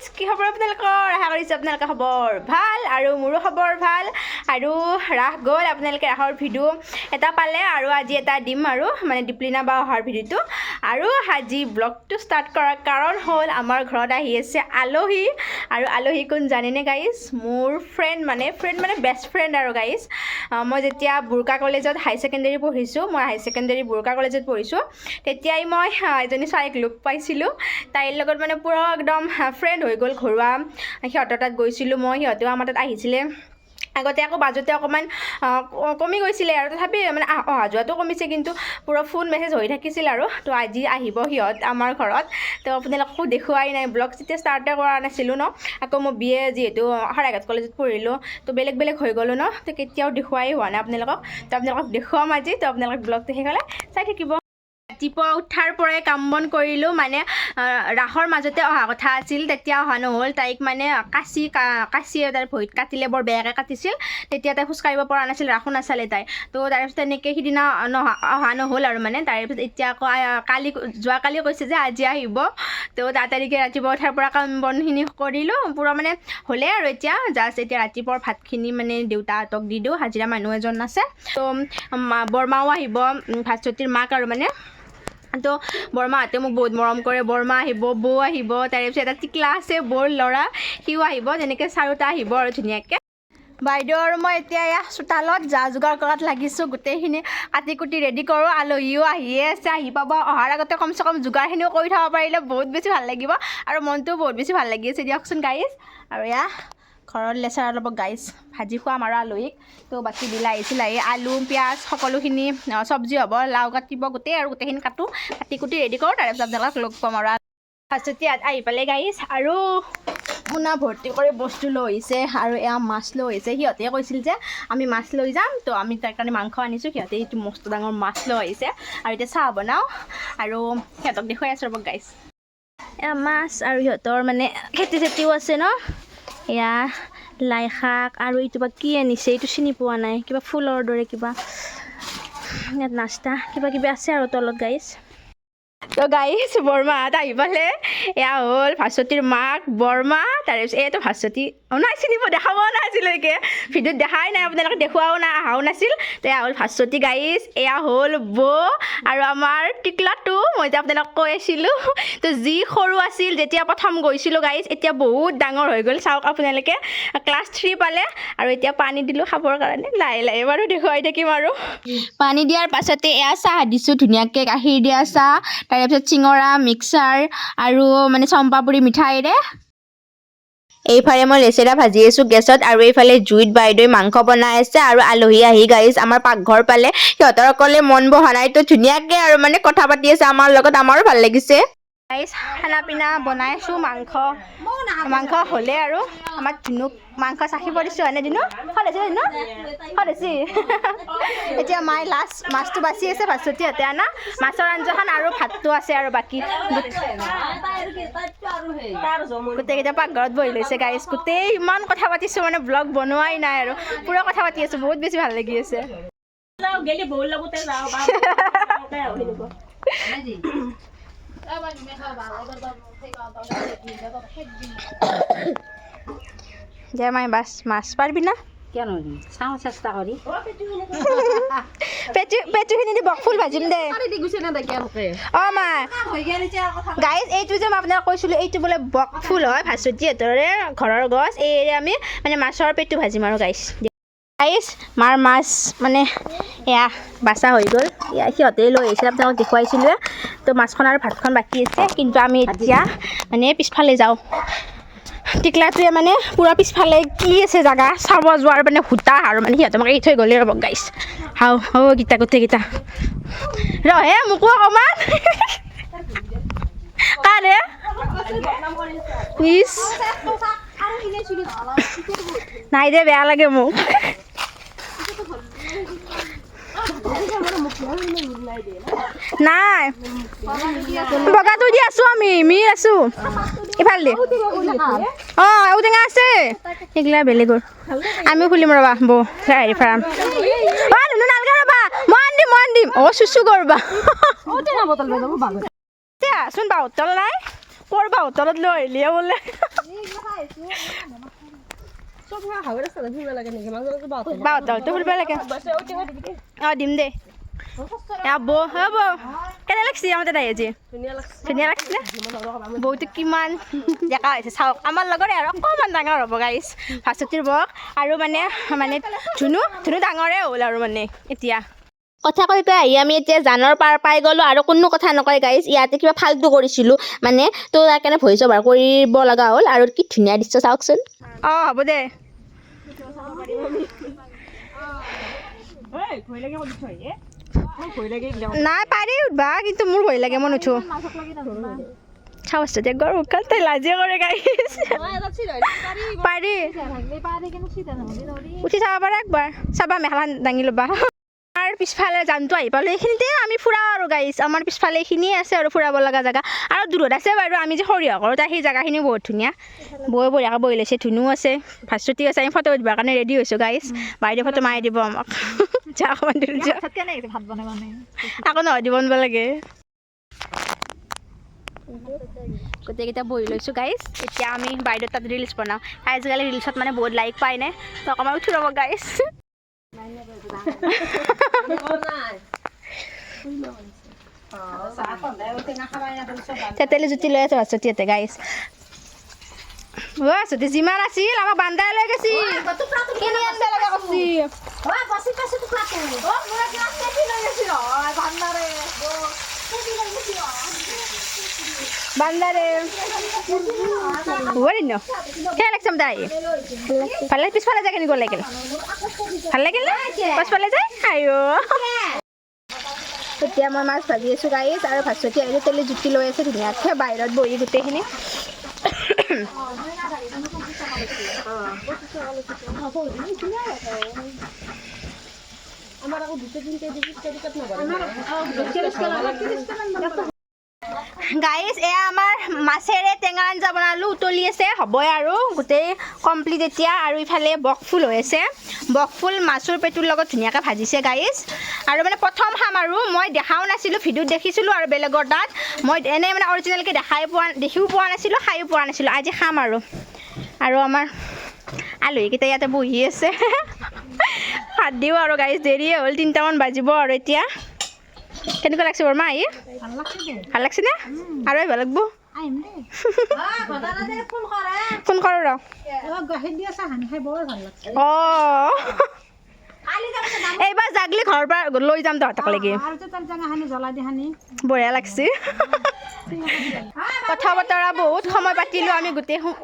guys কি খবৰ আপোনালোকৰ আশা কৰিছোঁ আপোনালোকৰ খবৰ ভাল আৰু মোৰো খবৰ ভাল আৰু ৰাস গ'ল আপোনালোকে ৰাসৰ ভিডিঅ' এটা পালে আৰু আজি এটা দিম আৰু মানে দীপলিনা বা অহাৰ ভিডিঅ'টো আৰু আজি ব্লগটো ষ্টাৰ্ট কৰাৰ কাৰণ হ'ল আমাৰ ঘৰত আহি আছে আলহী আৰু আলহী কোন জানেনে গাইজ মোৰ ফ্ৰেণ্ড মানে বেষ্ট ফ্ৰেণ্ড আৰু গাইজ মই যেতিয়া বুৰ্কা কলেজত হাই ছেকেণ্ডেৰী পঢ়িছোঁ মই হাই ছেকেণ্ডেৰী বুৰ্কা কলেজত পঢ়িছোঁ তেতিয়াই মই এজনী ছোৱালীক লগ পাইছিলোঁ তাইৰ লগত মানে পুৰা একদম ফ্ৰেণ্ড হৈ গ'ল ঘৰুৱা সিহঁতৰ তাত গৈছিলোঁ মই সিহঁতেও আমাৰ তাত আহিছিলে আগতে আকৌ বাজতে অকণমান কমি গৈছিলে আৰু তথাপি মানে অহা যোৱাটো কমিছে কিন্তু পুৰা ফোন মেছেজ হৈ থাকিছিল আৰু তো আজি আহিব সিহঁত আমাৰ ঘৰত তো আপোনালোককো দেখুৱাই নাই ব্লগ যেতিয়া ষ্টাৰ্টে কৰা নাছিলোঁ ন আকৌ মই বি এ যিহেতু শৰাইঘাট কলেজত পঢ়িলোঁ তো বেলেগ হৈ গ'লোঁ ন তো কেতিয়াও দেখুৱাই হোৱা নাই আপোনালোকক তো আপোনালোকক দেখুৱাম আজি তো আপোনালোক ব্লগটো শেষ হ'লে চাই থাকিব ৰাতিপুৱা উঠাৰ পৰাই কাম বন কৰিলোঁ মানে ৰাসৰ মাজতে অহা কথা আছিল তেতিয়া অহা নহ'ল তাইক মানে কাঁচিয়ে তাইৰ ভৰিত কাটিলে বৰ বেয়াকৈ কাটিছিল তেতিয়া তাই খোজকাঢ়িব পৰা নাছিল ৰাসো নাচালে তাই তো তাৰপিছত তেনেকৈ সিদিনা অহা নহ'ল আৰু মানে তাৰপিছত এতিয়া আকৌ যোৱাকালি কৈছে যে আজি আহিব তো তাড়াতাড়িকৈ ৰাতিপুৱা উঠাৰ পৰা কাম বনখিনি কৰিলোঁ পূৰা মানে হ'লে আৰু এতিয়া জাষ্ট এতিয়া ৰাতিপুৱাৰ ভাতখিনি মানে দেউতাহঁতক দি দিওঁ হাজিৰা মানুহ এজন আছে তো বৰমাও আহিব ভাস্বতীৰ মাক আৰু মানে তো বৰমাহঁতে মোক বহুত মৰম কৰে বৰমা আহিব বৌ আহিব তাৰপিছত এটা টিকলা আছে বৌৰ ল'ৰা সিও আহিব তেনেকৈ চাৰিওটা আহিব আৰু ধুনীয়াকৈ বাইদেউ আৰু মই এতিয়া এয়া চোতালত যা যোগাৰ কৰাত লাগিছোঁ গোটেইখিনি কাটি কুটি ৰেডি কৰোঁ আলহীও আহিয়ে আছে আহি পাব অহাৰ আগতে কমচে কম যোগাৰখিনিও কৰি থ'ব পাৰিলে বহুত বেছি ভাল লাগিব আৰু মনটোও বহুত বেছি ভাল লাগি আছে দিয়কচোন গাইজ আৰু এয়া ঘৰৰ লেচাৰ অলপ গাইজ ভাজি খুৱাম আৰু আলহীক তো বাকী বিলাহী চিলাহী আলু পিঁয়াজ সকলোখিনি চব্জি হ'ব লাও কাটিব গোটেইখিনি কাটি কুটি ৰেডি কৰোঁ তাৰপিছত আপোনালোকক লগ পাম আৰু ফাৰ্ষ্টতে আহি পালে গাইজ আৰু মোনা ভৰ্তি কৰি বস্তু লৈ আহিছে আৰু এয়া মাছ লৈ আহিছে সিহঁতে কৈছিল যে আমি মাছ লৈ যাম তো আমি তাৰ কাৰণে মাংস আনিছোঁ সিহঁতে এইটো মস্ত ডাঙৰ মাছ লৈ আহিছে আৰু এতিয়া চাহ বনাওঁ আৰু সিহঁতক দেখুৱাই আছোঁ ৰ'ব গাইজ এয়া মাছ আৰু সিহঁতৰ মানে খেতি চেতিও আছে ন এয়া লাই শাক আৰু এইটো বা কি আনিছে এইটো চিনি পোৱা নাই কিবা ফুলৰ দৰে কিবা ইয়াত নাস্তা কিবা আছে আৰু তলত গাইজ তো গাইজ বৰমাহঁত আহি পালে এয়া হ'ল ভাস্বতীৰ মাক বৰমা তাৰপিছত এইটো ভাস্বতী নাই চিনিব দেখাব নাই আজিলৈকে ভিডিঅ'ত দেখাই নাই আপোনালোকে দেখুৱাও নাই অহাও নাছিল তো এয়া হ'ল ভাস্বতী গাইজ এয়া হ'ল বৌ আৰু আমাৰ টিকলাটো মই যে আপোনালোকক কৈ আছিলোঁ তো যি সৰু আছিল যেতিয়া প্ৰথম গৈছিলোঁ গাইজ এতিয়া বহুত ডাঙৰ হৈ গ'ল চাওক আপোনালোকে ক্লাছ 3 পালে আৰু এতিয়া পানী দিলোঁ খাবৰ কাৰণে লাহে বাৰু দেখুৱাই থাকিম আৰু পানী দিয়াৰ পাছতে এয়া চাহ দিছোঁ ধুনীয়াকৈ গাখীৰ দিয়া চাহ তাৰপিছত চিঙৰা মিক্সাৰ আৰু মানে চম্পাপুৰি মিঠাইৰে এইফালে মই লেচেৰা ভাজি আছোঁ গেছত আৰু এইফালে জুইত বাইদেৱে মাংস বনাই আছে আৰু আলহী আহি গাইজ আমাৰ পাকঘৰ পালে সিহঁতৰ অকলে মন বহা নাই তো ধুনীয়াকৈ আৰু মানে কথা পাতি আছে আমাৰ লগত আমাৰো ভাল লাগিছে গাইজ খানা পিনা বনাই আছোঁ মাংস হ'লে আৰু আমাৰ ধুনুক মাংস চাখিব দিছোঁ হয়নে দিনো সদেছি এতিয়া মায়ে লাষ্ট মাছটো বাচি আছে ভাস্বতীহঁতে আনা মাছৰ আঞ্জাখন আৰু ভাতটো আছে আৰু বাকী গোটেইকেইটা পাকঘৰত বহি লৈছে গাইজ গোটেই ইমান কথা পাতিছোঁ মানে ব্লগ বনোৱাই নাই আৰু পুৰা কথা পাতি আছোঁ বহুত বেছি ভাল লাগি আছে যে মাই মাছ পাৰবি না চাওঁ চেষ্টা কৰি পেটুখিনি দি বকফুল ভাজিম দে অঁ মা গাইজ এইটো যে মই আপোনাক কৈছিলোঁ এইটো বোলে বকফুল হয় ভাস্বতীহঁতৰে ঘৰৰ গছ এই আমি মানে মাছৰ পেটু ভাজিম আৰু গাইজ মাৰ মাছ মানে এয়া বাচা হৈ গ'ল এয়া সিহঁতে লৈ আহিছিল আপোনালোকক দেখুৱাইছিলোঁ তো মাছখন আৰু ভাতখন বাকী আছে কিন্তু আমি এতিয়া মানে পিছফালে যাওঁ টিকলাটোৱে মানে পূৰা পিছফালে কি আছে জেগা চাব যোৱাৰ মানে সূতা আৰু মানে সিহঁতে মোক এৰি থৈ গ'লে ৰ'ব গাইছ গীতা গোটেইকেইটা ৰহে মোকো অকণমান কাৰে ইছ নাই দে বেয়া লাগে মোক নাই বগাটো দি আছোঁ আমি মিৰ আছোঁ ইফালে দি অঁ ঔটেঙা আছে সেইগিলা বেলেগৰ আমিও খুলিম ৰ'বা বৌ হেৰি ফাৰ্ম অঁ ধুনু নালগে ৰ'বা মই আনিম চুচু কৰবা চোন বাহুতল নাই ক'ৰ বাহুতলত লৈ আহিলে বোলে বাহঁতৰটো ফুৰিব লাগে অঁ দিম দে বৌ হ'ব কেনে লাগছি আমাৰ তাত আজি ধুনীয়া লাগছে নে বৌটো কিমান ডেকা হৈছে চাওক আমাৰ লগৰে আৰু অকণমান ডাঙৰ হ'ব গাইছ ভাস্বতীৰ বক আৰু মানে ধুনু ডাঙৰে হ'ল আৰু মানে এতিয়া কথা কৈ আহি আমি এতিয়া জানৰ পাৰ পাই গ'লোঁ আৰু কোনো কথা নকয় গাইছ ইয়াতে কিবা ফাল্টু কৰিছিলোঁ মানে তো তাৰ কাৰণে ভইচ অভাৰ কৰিব লগা হ'ল আৰু কি ধুনীয়া দৃশ্য চাওকচোন অঁ হ'ব দে নাই পাৰি উঠবা কিন্তু মোৰ ভয় লাগে মই নুঠো চাওঁ দে গৰ উৎকাল তাই লাজে কৰে গাইছ পাৰি উঠি চাব পাৰা একবাৰ চাবা মেখেলা দাঙি ল'বা আমাৰ পিছফালে জানটো আহি পালোঁ এইখিনিতে আমি ফুৰা আৰু গাইছ আমাৰ পিছফালে এইখিনিয়ে আছে আৰু ফুৰাব লগা জেগা আৰু দূৰত আছে বাৰু আমি যে সৰিয়হ কৰোঁ তাৰ সেই জেগাখিনি বহুত ধুনীয়া বঢ়িয়াকৈ বহি লৈছে ধুনু আছে ভাস্বতী আছে আমি ফটো উঠিবৰ কাৰণে ৰেডি হৈছোঁ গাইছ বাইদেউ ফটো মাৰি দিব আমাক যা অকণমান দূৰ যা আকৌ নহয় দিব আনিব লাগে গোটেইকেইটা বহি লৈছোঁ গাইছ এতিয়া আমি বাইদেউ তাত ৰিলচ বনাওঁ আজিকালি ৰিলচত মানে বহুত লাইক পায় নে তো অকণমান উঠি ৰ'ব গাইছ তেতেলী জুতি লৈ আছে ভাস্বতী ইয়াতে গাইছ ভাস্বতী যিমান আছিল আমাক বান্ধাই লৈ গৈছি বান্দাৰে ন কেনে লাগছে তাই ভালে পিছফালে যায় কেনেকুৱা লাগিল ভাল লাগিল নে পিছফালে যায় আইঅ এতিয়া মই মাছ ভাজি আছোঁ গাইছ আৰু ভাস্বতী আহিলে তেলি জুতি লৈ আছে ধুনীয়াকৈ বাহিৰত বহি গোটেইখিনি গাইছ এয়া আমাৰ মাছেৰে টেঙা আঞ্জা বনালোঁ উতলি আছে হ'বই আৰু গোটেই কমপ্লিট এতিয়া আৰু ইফালে বকফুল হৈ আছে বকফুল মাছৰ পেটুৰ লগত ধুনীয়াকৈ ভাজিছে গাইছ আৰু মানে প্ৰথম খাম আৰু মই দেখাও নাছিলোঁ ভিডিঅ'ত দেখিছিলোঁ আৰু বেলেগৰ তাত মই এনেই মানে অৰিজিনেলকৈ দেখিও পোৱা নাছিলোঁ খায়ো পোৱা নাছিলোঁ আজি খাম আৰু আমাৰ আলহীকেইটা ইয়াতে বহি আছে ভাত দিওঁ আৰু গাইছ দেৰিয়ে হ'ল 3টামান বাজিব আৰু এতিয়া কেনেকুৱা লাগছে বৰমা আহি ভাল লাগছে নে আৰু আহিব লাগিব ফোন কৰোঁ ৰ অঁ এইবাৰ জাগলি ঘৰৰ পৰা লৈ যাম তহঁতক লাগি বঢ়িয়া লাগছে কথা বতৰা বহুত সময় পাতিলোঁ আমি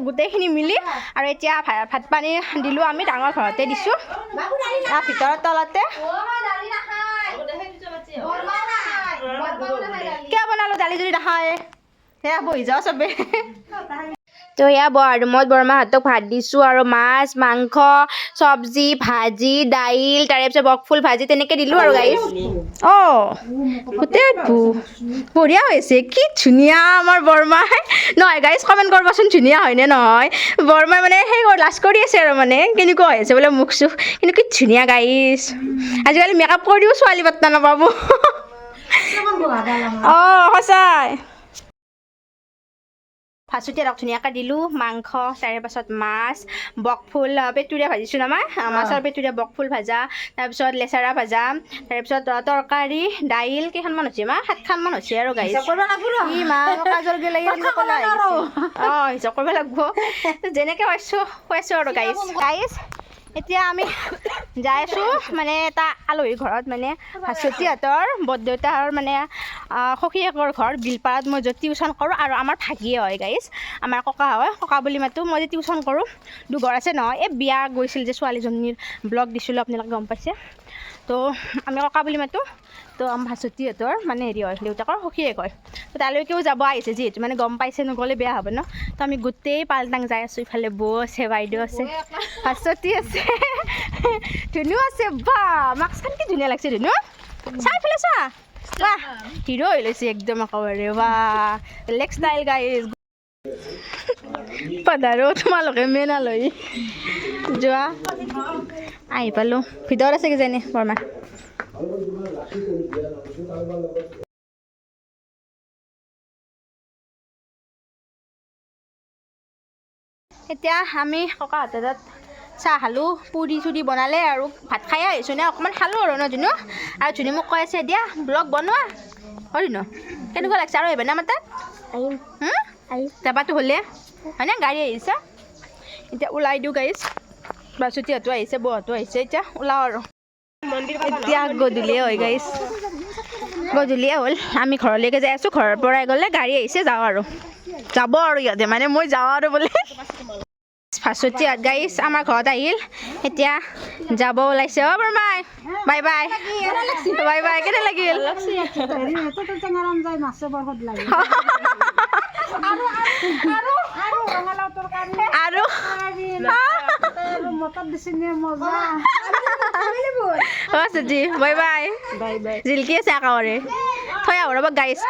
গোটেইখিনি মিলি আৰু এতিয়া ভাত পানী দিলোঁ আমি ডাঙৰ ঘৰতে দিছোঁ ভিতৰত তলতে কিয় বনালোঁ দালি যদি নাখায় সেয়া বহি যাওঁ চবেই তো এয়া ৰুমত বৰমাহঁতক ভাত দিছোঁ আৰু মাছ মাংস চব্জি ভাজি দাইল তাৰেপিছত বকফুল ভাজি তেনেকৈ দিলোঁ আৰু গাইছ অঁ গোটেই বঢ়িয়া হৈছে কি ধুনীয়া আমাৰ বৰমাই নহয় গাইছ কমেণ্ট কৰিবাচোন ধুনীয়া হয়নে নহয় বৰমাই মানে সেই লাজ কৰি আছে আৰু মানে কেনেকুৱা হৈ আছে বোলে মুখ চুখ কিন্তু কি ধুনীয়া গাইছ আজিকালি মেকআপ কৰিও ছোৱালী পাত্তা নাপাব অঁ সঁচাই ভাস্বতী অলপ ধুনীয়াকৈ দিলোঁ মাংস তাৰেপাছত মাছ বকফুল পেটুৰীয়া ভাজিছোঁ নহয় মাছৰ পেটুৰীয়া বকফুল ভাজা তাৰপিছত লেচেৰা ভাজা তাৰপিছত তৰকাৰী দাইল কেইখনমান হৈছে মা 7খানমান হৈছে আৰু গাইছ ই মা কাজল গেলে অঁ হিচাপ কৰিব লাগিব যেনেকৈ খুৱাইছোঁ আৰু গাইছ এতিয়া আমি যাই আছোঁ মানে এটা আলহীৰ ঘৰত মানে ভাস্বতীহঁতৰ বৰদেউতাৰ মানে সখীয়েকৰ ঘৰ বিলপাৰাত মই য'ত টিউশ্যন কৰোঁ আৰু আমাৰ ভাগিয়ে হয় গাইছ আমাৰ ককা হয় ককা বুলি মাতোঁ মই যে টিউশ্যন কৰোঁ দুঘৰ আছে নহয় এই বিয়া গৈছিল যে ছোৱালীজনীৰ ব্লগ দিছিলোঁ আপোনালোকে গম পাইছে তো আমি ককা বুলি মাতোঁ তো আমাৰ ভাস্বতীহঁতৰ মানে হেৰি হয় দেউতাকৰ সখীয়েক হয় তো তালৈকেও যাব আহিছে যিহেতু মানে গম পাইছে নগ'লে বেয়া হ'ব ন তো আমি গোটেই পালটাং যাই আছোঁ ইফালে বৌ আছে বাইদেউ আছে ভাস্বতী আছে ধুনু আছে বা মাস্কখন কি ধুনীয়া লাগছে ধুনু চাই ফেলে চা বাহ হিৰো হৈ লৈছে একদম একেবাৰে বাহ বেলেগ ষ্টাইল গাইছ পধাৰো তোমালোকে মেনা লৈ যোৱা আহি পালোঁ ভিতৰত আছে কিজানি বৰমা এতিয়া আমি ককাহঁতৰ তাত চাহ খালোঁ পুৰি চুৰি বনালে আৰু ভাত খাই আহিছোঁ নে অকণমান খালোঁ আৰু ন ধুনু আৰু ধুনু মোক কৈ আছে দিয়া ব্লগ বনোৱা হয় ধুনু কেনেকুৱা লাগিছে আৰু আহিবা না আমাৰ তাত যাবাতো হ'লে হয়নে গাড়ী আহিছে এতিয়া ওলাই দিওঁ গাড়ী বাচুতীহঁতো আহিছে বৌহঁতো আহিছে এতিয়া ওলাওঁ আৰু এতিয়া গধূলিয়ে হয় গাইছ গধূলিয়ে হ'ল আমি ঘৰলৈকে যাই আছোঁ ঘৰৰ পৰাই গ'লে গাড়ী আহিছে যাওঁ আৰু যাব আৰু ইহঁতে মানে মই যাওঁ আৰু বোলে ভাচুতীহঁত গাইছ আমাৰ ঘৰত আহিল এতিয়া যাব ওলাইছে অ' বৰমাই বাই বাই বাই বাই কেনে লাগিল আৰু বাই বাই জিলকি আছে একেবাৰে থৈ আহো ৰ'ব গাইছ